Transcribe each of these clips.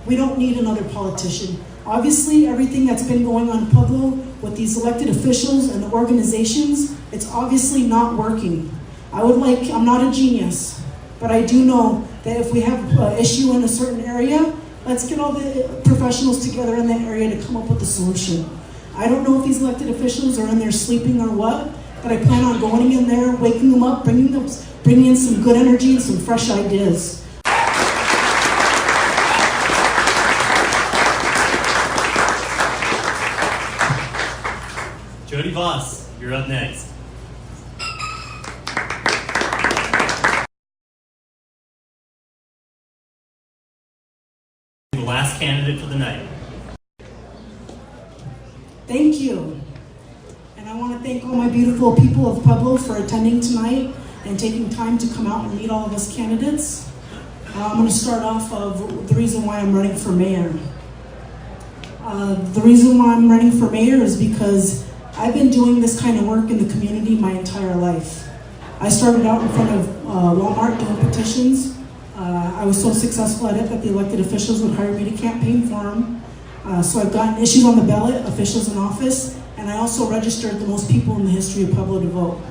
We don't need another politician. Obviously, everything that's been going on in Pueblo with these elected officials and the organizations, it's obviously not working. I'm not a genius, but I do know that if we have an issue in a certain area, let's get all the professionals together in that area to come up with a solution. I don't know if these elected officials are in there sleeping or what, but I plan on going in there, waking them up, bringing in some good energy and some fresh ideas. Jody Voss, you're up next. The last candidate for the night. Thank you. And I want to thank all my beautiful people of Pueblo for attending tonight and taking time to come out and meet all of us candidates. I'm going to start off of the reason why I'm running for mayor. The reason why I'm running for mayor is because I've been doing this kind of work in the community my entire life. I started out in front of Walmart doing petitions. I was so successful at it that the elected officials would hire me to campaign for them. So I've gotten issues on the ballot, officials in office, and I also registered the most people in the history of Pueblo to vote.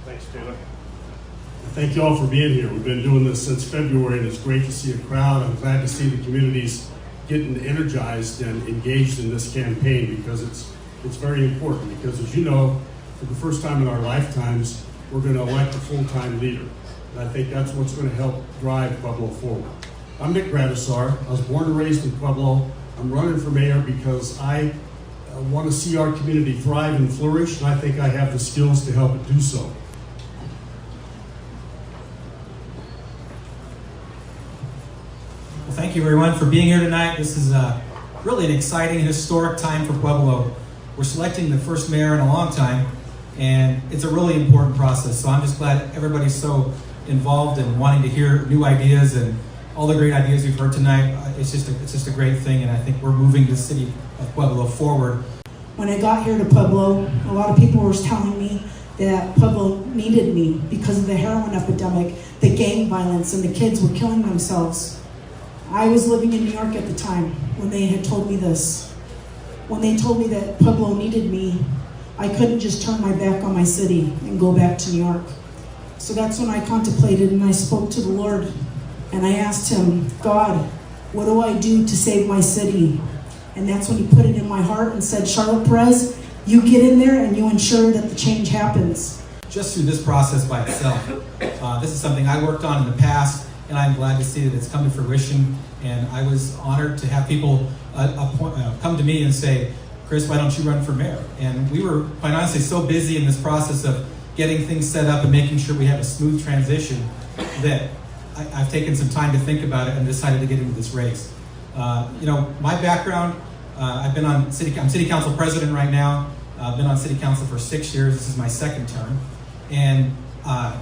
Thanks, Taylor. Thank you all for being here. We've been doing this since February, and it's great to see a crowd. I'm glad to see the communities getting energized and engaged in this campaign, because it's very important. Because as you know, for the first time in our lifetimes, we're going to elect a full-time leader. And I think that's what's going to help drive Pueblo forward. I'm Nick Gradisar. I was born and raised in Pueblo. I'm running for mayor because I want to see our community thrive and flourish, and I think I have the skills to help it do so. Thank you everyone for being here tonight. This is really an exciting and historic time for Pueblo. We're selecting the first mayor in a long time, and it's a really important process. So I'm just glad everybody's so involved and wanting to hear new ideas and all the great ideas we've heard tonight. It's just a great thing, and I think we're moving the city of Pueblo forward. When I got here to Pueblo, a lot of people were telling me that Pueblo needed me because of the heroin epidemic, the gang violence, and the kids were killing themselves. I was living in New York at the time when they had told me this. When they told me that Pueblo needed me, I couldn't just turn my back on my city and go back to New York. So that's when I contemplated and I spoke to the Lord, and I asked him, God, what do I do to save my city? And that's when he put it in my heart and said, Charlotte Perez, you get in there and you ensure that the change happens. Just through this process by itself, this is something I worked on in the past, and I'm glad to see that it's come to fruition. And I was honored to have people come to me and say, Chris, why don't you run for mayor? And we were, quite honestly, so busy in this process of getting things set up and making sure we have a smooth transition that I've taken some time to think about it and decided to get into this race. You know, my background, I'm city council president right now. I've been on city council for 6 years. This is my second term. And I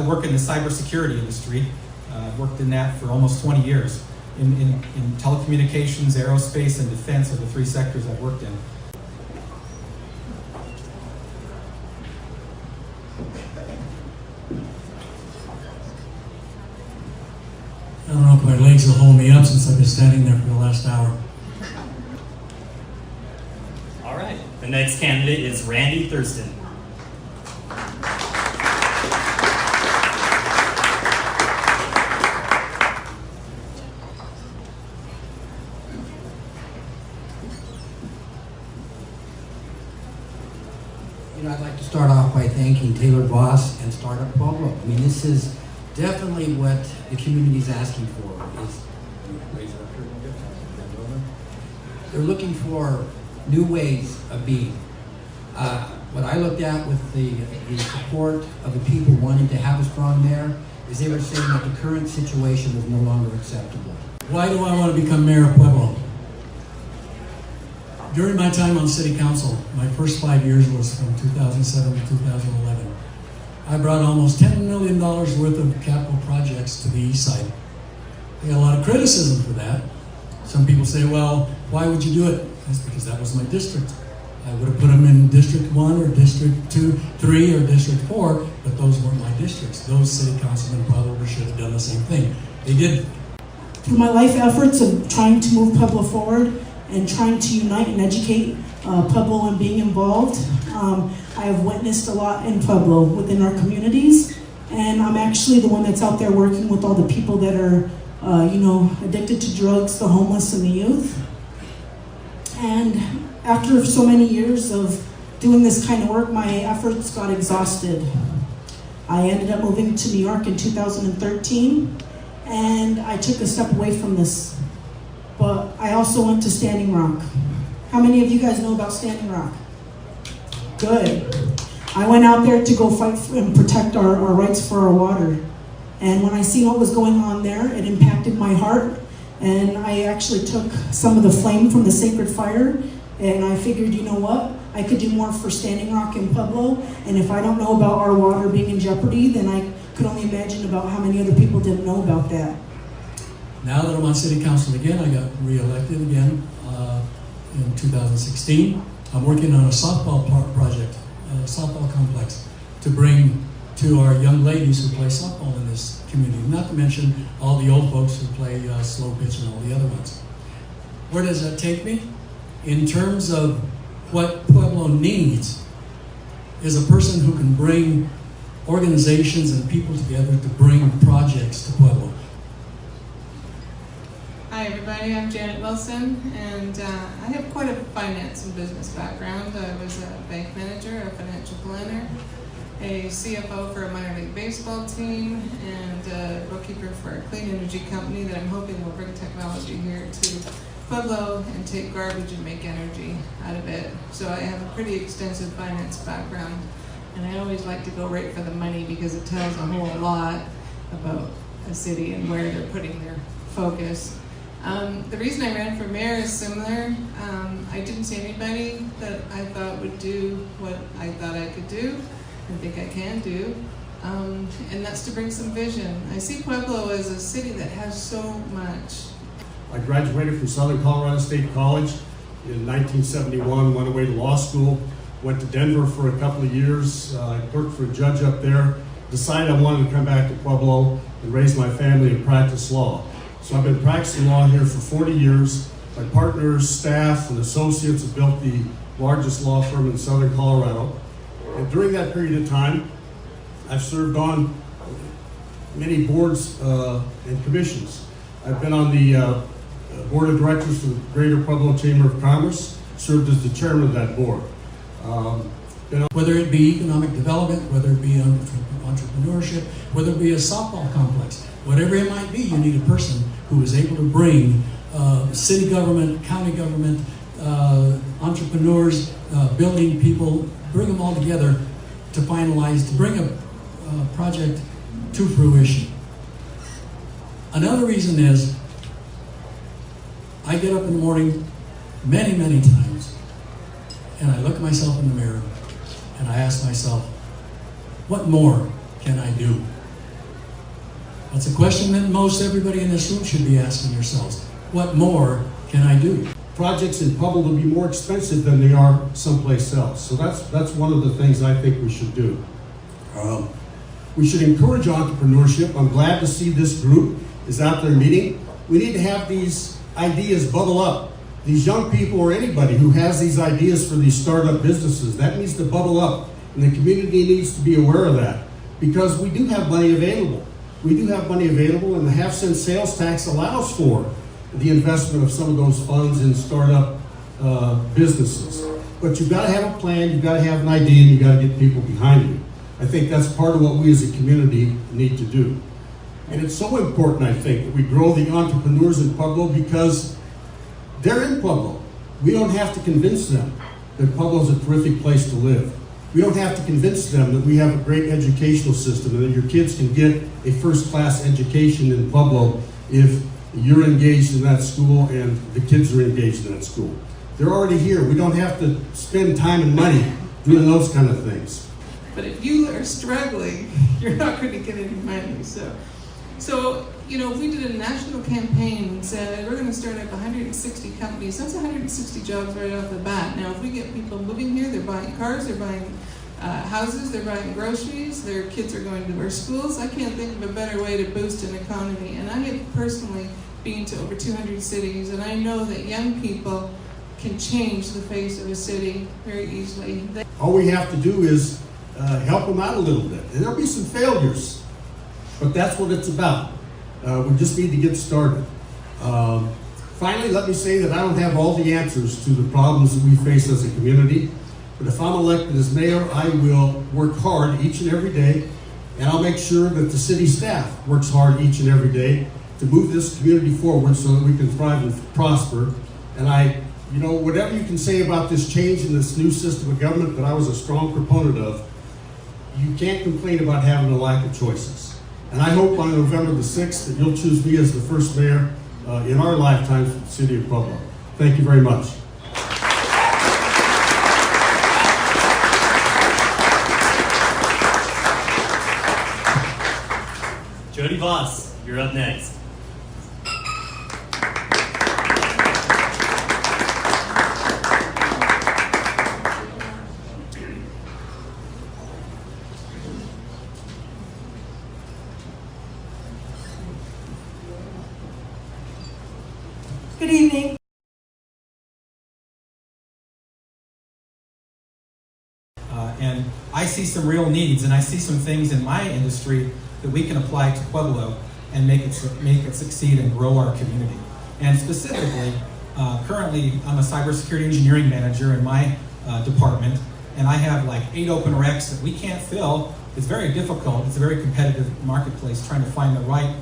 work in the cybersecurity industry. I've worked in that for almost 20 years. In telecommunications, aerospace, and defense are the three sectors I've worked in. I don't know if my legs will hold me up since I've been standing there for the last hour. All right, the next candidate is Randy Thurston. You know, I'd like to start off by thanking Taylor Voss and Startup Pueblo. I mean, this is definitely what the community is asking for. They're looking for new ways of being. What I looked at with the support of the people wanting to have a strong mayor is they were saying that the current situation was no longer acceptable. Why do I want to become mayor of Pueblo? During my time on city council, my first 5 years was from 2007 to 2011. I brought almost $10 million worth of capital projects to the east side. I got a lot of criticism for that. Some people say, well, why would you do it? That's because that was my district. I would have put them in District 1 or District 2, 3 or District 4, but those weren't my districts. Those city councilmen probably should have done the same thing. They did. Through my life efforts of trying to move Pueblo forward and trying to unite and educate Pueblo and being involved, I have witnessed a lot in Pueblo within our communities, and I'm actually the one that's out there working with all the people that are addicted to drugs, the homeless, and the youth. And after so many years of doing this kind of work, my efforts got exhausted. I ended up moving to New York in 2013, and I took a step away from this. But I also went to Standing Rock. How many of you guys know about Standing Rock? Good. I went out there to go fight and protect our rights for our water. And when I seen what was going on there, it impacted my heart. And I actually took some of the flame from the sacred fire, and I figured, you know what? I could do more for Standing Rock and Pueblo, and if I don't know about our water being in jeopardy, then I could only imagine about how many other people didn't know about that. Now that I'm on city council again, I got re-elected again in 2016. I'm working on a softball project, a softball complex, to bring to our young ladies who play softball in this community, not to mention all the old folks who play slow pitch and all the other ones. Where does that take me? In terms of what Pueblo needs is a person who can bring organizations and people together to bring projects to Pueblo. Hi everybody, I'm Janet Wilson, and I have quite a finance and business background. I was a bank manager, a financial planner, a CFO for a minor league baseball team, and a bookkeeper for a clean energy company that I'm hoping will bring technology here to Pueblo and take garbage and make energy out of it. So I have a pretty extensive finance background, and I always like to go right for the money because it tells a whole lot about a city and where they're putting their focus. The reason I ran for mayor is similar. I didn't see anybody that I thought would do what I thought I could do and think I can do, and that's to bring some vision. I see Pueblo as a city that has so much. I graduated from Southern Colorado State College in 1971, went away to law school, went to Denver for a couple of years. I worked for a judge up there, decided I wanted to come back to Pueblo and raise my family and practice law. So I've been practicing law here for 40 years. My partners, staff, and associates have built the largest law firm in Southern Colorado. And during that period of time, I've served on many boards and commissions. I've been on the board of directors for the Greater Pueblo Chamber of Commerce, served as the chairman of that board. Whether it be economic development, whether it be entrepreneurship, whether it be a softball complex, whatever it might be, you need a person who is able to bring city government, county government, entrepreneurs, building people, bring them all together to finalize, to bring a project to fruition. Another reason is I get up in the morning many, many times and I look at myself in the mirror and I ask myself, what more can I do? That's a question that most everybody in this room should be asking yourselves. What more can I do? Projects in Pueblo will be more expensive than they are someplace else. So that's one of the things I think we should do. We should encourage entrepreneurship. I'm glad to see this group is out there meeting. We need to have these ideas bubble up. These young people or anybody who has these ideas for these startup businesses, that needs to bubble up. And the community needs to be aware of that because we do have money available. We do have money available, and the half-cent sales tax allows for the investment of some of those funds in startup businesses. But you've got to have a plan, you've got to have an idea, and you've got to get people behind you. I think that's part of what we as a community need to do. And it's so important, I think, that we grow the entrepreneurs in Pueblo because they're in Pueblo. We don't have to convince them that Pueblo is a terrific place to live. We don't have to convince them that we have a great educational system and that your kids can get a first-class education in Pueblo if you're engaged in that school and the kids are engaged in that school. They're already here. We don't have to spend time and money doing those kind of things. But if you are struggling, you're not going to get any money. So you know, if we did a national campaign and said, we're going to start up 160 companies, that's 160 jobs right off the bat. Now, if we get people moving here, they're buying cars, they're buying houses, they're buying groceries, their kids are going to our schools. I can't think of a better way to boost an economy. And I have personally been to over 200 cities, and I know that young people can change the face of a city very easily. All we have to do is help them out a little bit. And there'll be some failures, but that's what it's about. We just need to get started. Finally, let me say that I don't have all the answers to the problems that we face as a community, but if I'm elected as mayor, I will work hard each and every day, and I'll make sure that the city staff works hard each and every day to move this community forward so that we can thrive and prosper. And you know, whatever you can say about this change in this new system of government that I was a strong proponent of, you can't complain about having a lack of choices. And I hope on November the 6th that you'll choose me as the first mayor in our lifetimes for the city of Pueblo. Thank you very much. Jody Voss, you're up next. Good evening. And I see some real needs, and I see some things in my industry that we can apply to Pueblo and make it succeed and grow our community. And specifically, currently I'm a cybersecurity engineering manager in my department, and I have like 8 open recs that we can't fill. It's very difficult. It's a very competitive marketplace trying to find the right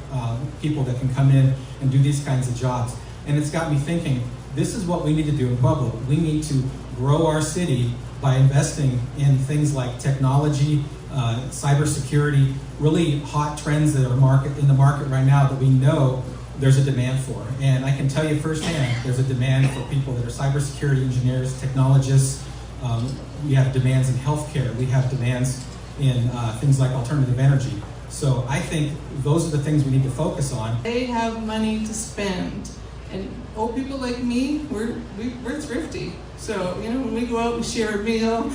people that can come in and do these kinds of jobs. And it's got me thinking, this is what we need to do in Pueblo. We need to grow our city by investing in things like technology, cybersecurity, really hot trends that are in the market right now that we know there's a demand for. And I can tell you firsthand, there's a demand for people that are cybersecurity engineers, technologists. We have demands in healthcare. We have demands in things like alternative energy. So I think those are the things we need to focus on. They have money to spend. And old people like me, we're thrifty. So, you know, when we go out, we share a meal.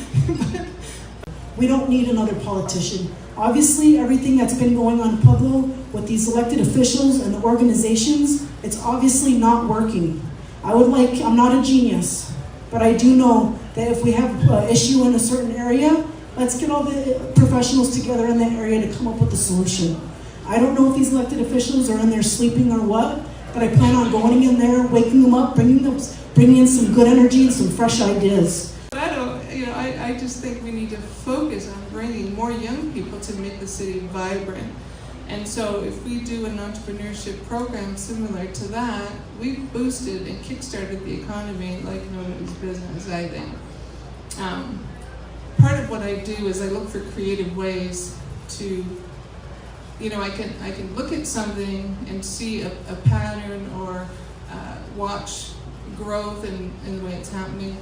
We don't need another politician. Obviously, everything that's been going on in Pueblo with these elected officials and the organizations, it's obviously not working. I'm not a genius, but I do know that if we have an issue in a certain area, let's get all the professionals together in that area to come up with a solution. I don't know if these elected officials are in there sleeping or what, but I plan on going in there, waking them up, bringing in some good energy and some fresh ideas. I just think we need to focus on bringing more young people to make the city vibrant. And so if we do an entrepreneurship program similar to that, we've boosted and kickstarted the economy like nobody's business, I think. Part of what I do is I look for creative ways to, you know, I can look at something and see a pattern or watch growth in the way it's happening.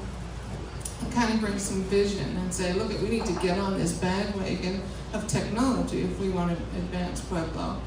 Kind of bring some vision and say, look, we need to get on this bandwagon of technology if we want to advance Pueblo.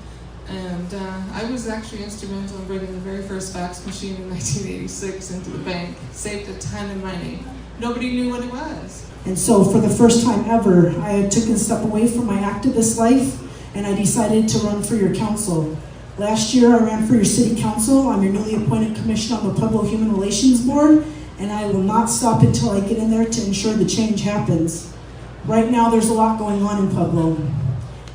And I was actually instrumental in bringing the very first fax machine in 1986 into the bank. Saved a ton of money. Nobody knew what it was. And so for the first time ever, I took a step away from my activist life and I decided to run for your council. Last year I ran for your city council. I'm your newly appointed commissioner on the Pueblo Human Relations Board, and I will not stop until I get in there to ensure the change happens. Right now there's a lot going on in Pueblo,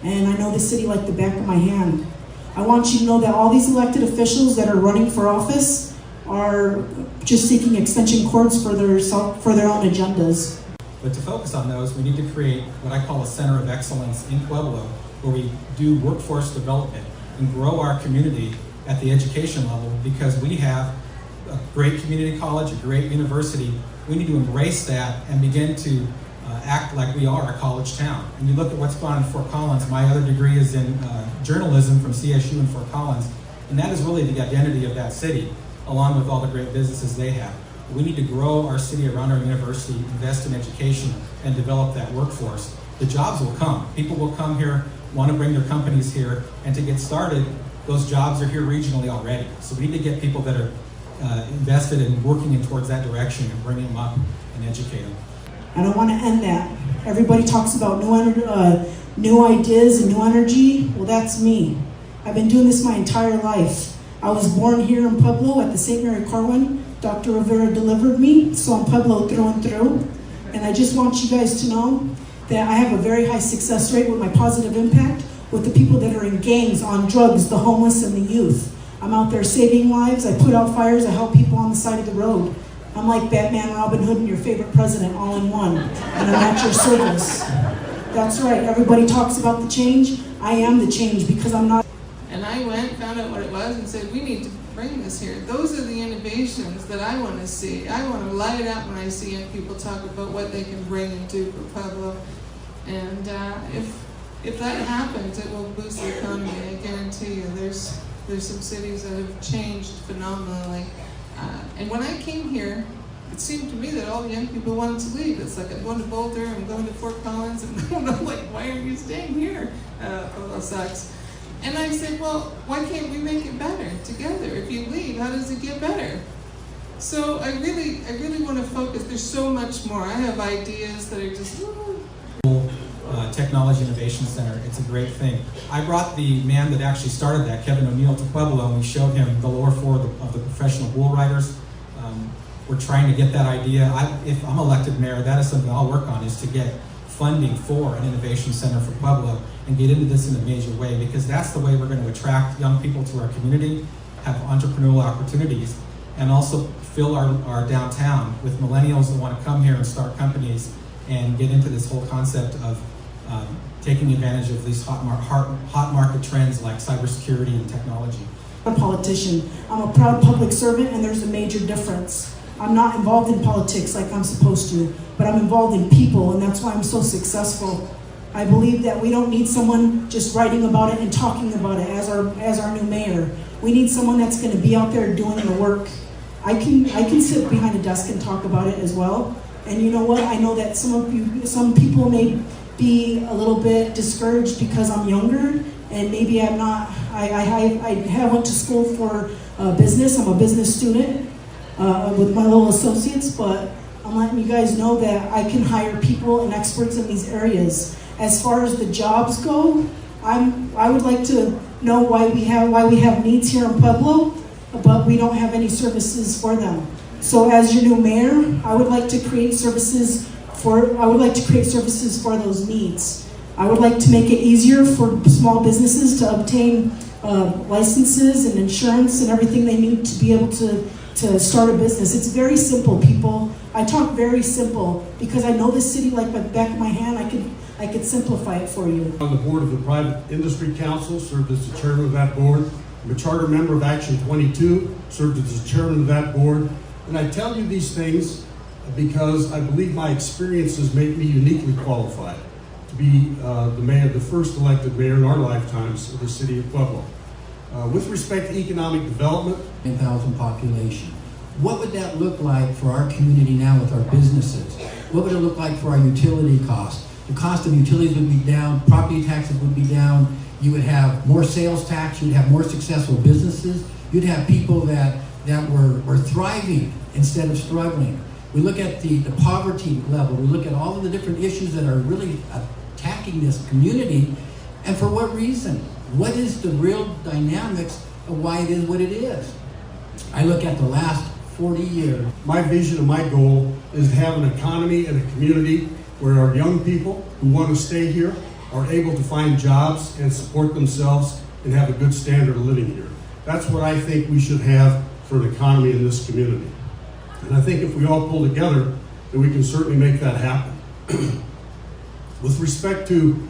and I know the city like the back of my hand. I want you to know that all these elected officials that are running for office are just seeking extension cords for their own agendas. But to focus on those, we need to create what I call a center of excellence in Pueblo, where we do workforce development and grow our community at the education level, because we have a great community college, a great university. We need to embrace that and begin to act like we are a college town. And you look at what's gone on in Fort Collins. My other degree is in journalism from CSU in Fort Collins, and that is really the identity of that city, along with all the great businesses they have. We need to grow our city around our university, invest in education, and develop that workforce. The jobs will come. People will come here, want to bring their companies here, and to get started, those jobs are here regionally already. So we need to get people that are invested in working in towards that direction and bringing them up and educate them. And I want to end that. Everybody talks about new ideas and new energy. Well, that's me. I've been doing this my entire life. I was born here in Pueblo at the St. Mary Corwin. Dr. Rivera delivered me, so I'm Pueblo through and through. And I just want you guys to know that I have a very high success rate with my positive impact with the people that are in gangs, on drugs, the homeless, and the youth. I'm out there saving lives. I put out fires. I help people on the side of the road. I'm like Batman, Robin Hood, and your favorite president all in one. And I'm at your service. That's right. Everybody talks about the change. I am the change because I'm not. And I went, found out what it was, and said, we need to bring this here. Those are the innovations that I want to see. I want to light up when I see young people talk about what they can bring and do for Pueblo. And if that happens, it will boost the economy. I guarantee you. There's some cities that have changed phenomenally. And when I came here, it seemed to me that all the young people wanted to leave. It's like, I'm going to Boulder, I'm going to Fort Collins, and I'm like, why are you staying here? Pueblo sucks. And I said, well, why can't we make it better together? If you leave, how does it get better? So I really want to focus. There's so much more. I have ideas that are just. Technology Innovation Center. It's a great thing. I brought the man that actually started that, Kevin O'Neill, to Pueblo, and we showed him the lower floor of the professional bull riders. We're trying to get that idea. If I'm elected mayor, that is something I'll work on, is to get funding for an innovation center for Pueblo and get into this in a major way, because that's the way we're going to attract young people to our community, have entrepreneurial opportunities, and also fill our downtown with millennials that want to come here and start companies and get into this whole concept of taking advantage of these hot market trends like cybersecurity and technology. I'm a politician. I'm a proud public servant, and there's a major difference. I'm not involved in politics like I'm supposed to, but I'm involved in people, and that's why I'm so successful. I believe that we don't need someone just writing about it and talking about it as our new mayor. We need someone that's going to be out there doing the work. I can sit behind a desk and talk about it as well. And you know what? I know that some people may be a little bit discouraged because I'm younger, and maybe I'm not. I went to school for business. I'm a business student with my little associates, but I'm letting you guys know that I can hire people and experts in these areas. As far as the jobs go, I would like to know why we have needs here in Pueblo, but we don't have any services for them. So as your new mayor, I would like to create services for those needs. I would like to make it easier for small businesses to obtain licenses and insurance and everything they need to be able to start a business. It's very simple, people. I talk very simple because I know this city like the back of my hand. I could simplify it for you. On the board of the Private Industry Council, served as the chairman of that board. I'm a charter member of Action 22, served as the chairman of that board. And I tell you these things because I believe my experiences make me uniquely qualified to be the first elected mayor in our lifetimes of the city of Pueblo. With respect to economic development, 10,000 population. What would that look like for our community now with our businesses? What would it look like for our utility costs? The cost of utilities would be down, property taxes would be down, you would have more sales tax, you'd have more successful businesses, you'd have people that were thriving instead of struggling. We look at the poverty level, we look at all of the different issues that are really attacking this community, and for what reason? What is the real dynamics of why it is what it is? I look at the last 40 years. My vision and my goal is to have an economy and a community where our young people who want to stay here are able to find jobs and support themselves and have a good standard of living here. That's what I think we should have for an economy in this community. And I think if we all pull together, then we can certainly make that happen. With respect to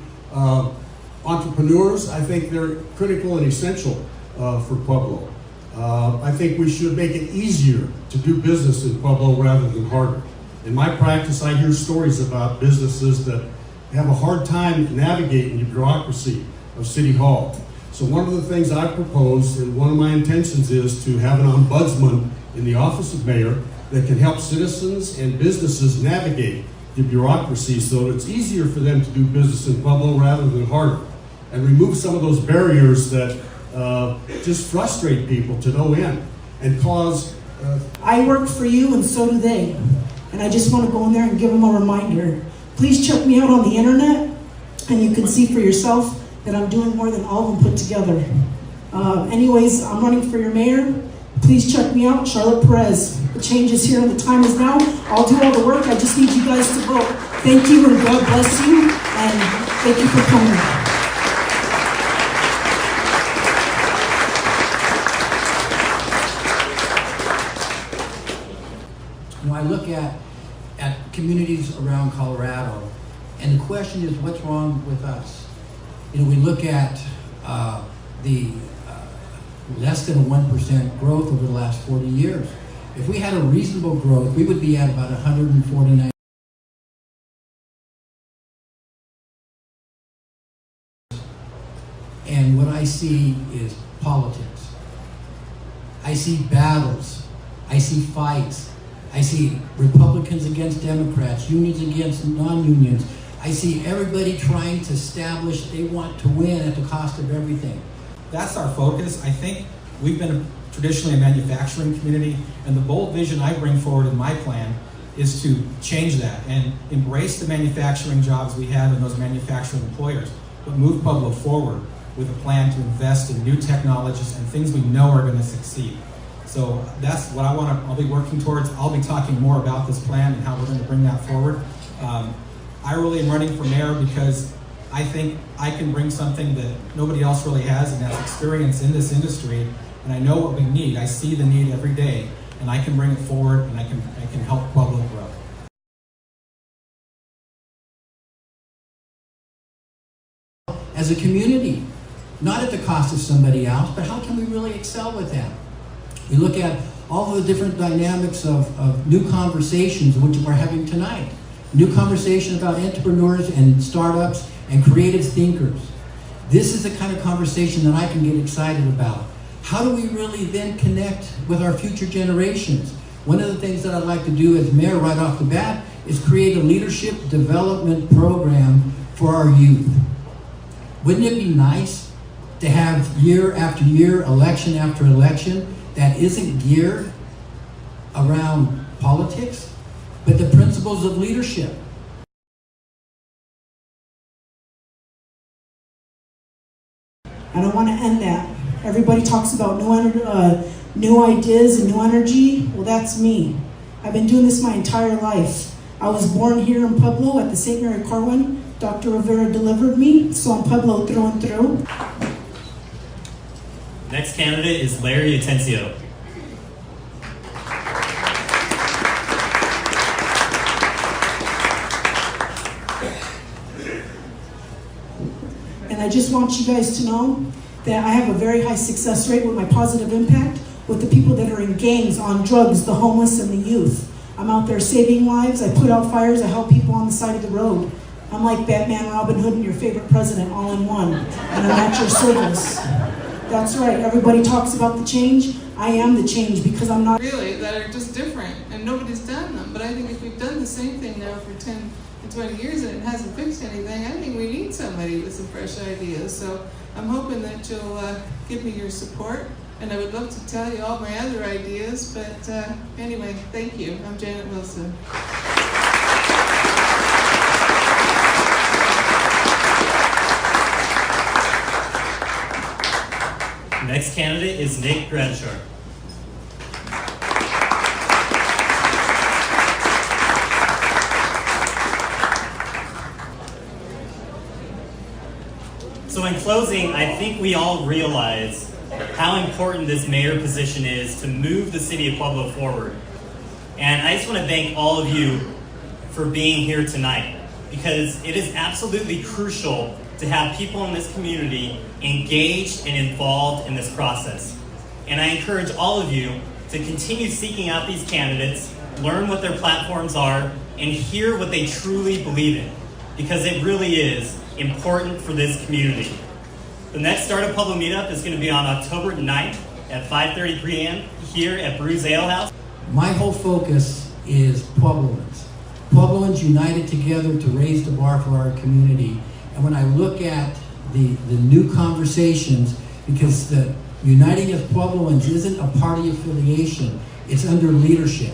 entrepreneurs, I think they're critical and essential for Pueblo. I think we should make it easier to do business in Pueblo rather than harder. In my practice, I hear stories about businesses that have a hard time navigating the bureaucracy of City Hall. So one of the things I propose, and one of my intentions, is to have an ombudsman in the office of mayor that can help citizens and businesses navigate the bureaucracy so that it's easier for them to do business in Pueblo rather than harder, and remove some of those barriers that just frustrate people to no end and cause. I work for you and so do they. And I just want to go in there and give them a reminder. Please check me out on the internet and you can see for yourself that I'm doing more than all of them put together. Anyways, I'm running for your mayor. Please check me out, Charlotte Perez. The change is here and the time is now. I'll do all the work. I just need you guys to vote. Thank you and God bless you. And thank you for coming. I look at communities around Colorado, and the question is, what's wrong with us? We look at the less than 1% growth over the last 40 years. If we had a reasonable growth, we would be at about 149. And what I see is politics. I see battles. I see fights. I see Republicans against Democrats, unions against non-unions. I see everybody trying to establish they want to win at the cost of everything. That's our focus. I think we've been traditionally a manufacturing community, and the bold vision I bring forward in my plan is to change that and embrace the manufacturing jobs we have and those manufacturing employers, but move Pueblo forward with a plan to invest in new technologies and things we know are going to succeed. So that's what I'll be working towards. I'll be talking more about this plan and how we're going to bring that forward. I really am running for mayor because I think I can bring something that nobody else really has, and that's experience in this industry. And I know what we need. I see the need every day, and I can bring it forward, and I can help Pueblo grow. As a community, not at the cost of somebody else, but how can we really excel with that? We look at all the different dynamics of new conversations, which we're having tonight. New conversation about entrepreneurs and startups and creative thinkers. This is the kind of conversation that I can get excited about. How do we really then connect with our future generations? One of the things that I'd like to do as mayor right off the bat is create a leadership development program for our youth. Wouldn't it be nice to have year after year, election after election, that isn't geared around politics, but the principles of leadership? And I want to end that. Everybody talks about new ideas and new energy. Well, that's me. I've been doing this my entire life. I was born here in Pueblo at the St. Mary Corwin. Dr. Rivera delivered me, so I'm Pueblo through and through. Next candidate is Larry Atencio. And I just want you guys to know that I have a very high success rate with my positive impact with the people that are in gangs, on drugs, the homeless, and the youth. I'm out there saving lives. I put out fires. I help people on the side of the road. I'm like Batman, Robin Hood, and your favorite president all in one. And I'm at your service. That's right. Everybody talks about the change. I am the change because I'm not... Really, that are just different, and nobody's done them. But I think if we've done the same thing now for 10 and 20 years and it hasn't fixed anything, I think we need somebody with some fresh ideas. So I'm hoping that you'll give me your support. And I would love to tell you all my other ideas. But anyway, thank you. I'm Janet Wilson. Next candidate is Nick Bradshaw. So in closing, I think we all realize how important this mayor position is to move the city of Pueblo forward. And I just want to thank all of you for being here tonight, because it is absolutely crucial to have people in this community engaged and involved in this process. And I encourage all of you to continue seeking out these candidates, learn what their platforms are, and hear what they truly believe in, because it really is important for this community. The next Startup Pueblo meetup is going to be on October 9th at 5:30 p.m. here at Brews Ale House. My whole focus is Puebloans. Puebloans united together to raise the bar for our community. And when I look at the new conversations, because the Uniting as Puebloans isn't a party affiliation. It's under leadership.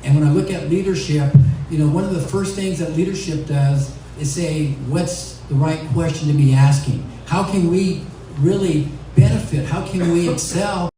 And when I look at leadership, you know, one of the first things that leadership does is say, what's the right question to be asking? How can we really benefit? How can we excel